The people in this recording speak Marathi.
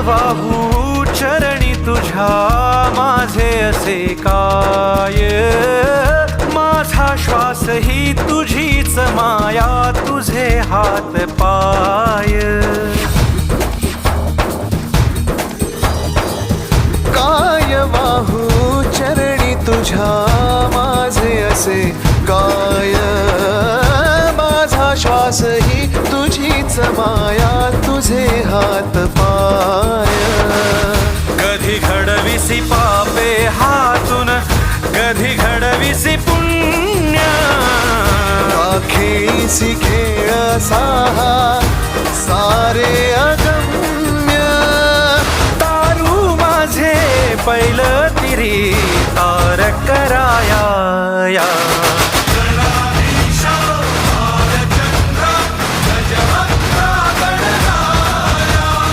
वाहू चरणी तुझ्या माझे असे काय, माझा श्वास ही तुझीच माया, तुझे हात पाय. काय वाहू चरणी तुझ्या माझे असे काय, माझा श्वास ही तुझीच माया, तुझे हात पाय. कधी घडविसी पापे हातून, कधी घडविसी पुण्य, खेळीसी खेळ साहा सारे अगम्य. तारू माझे पैल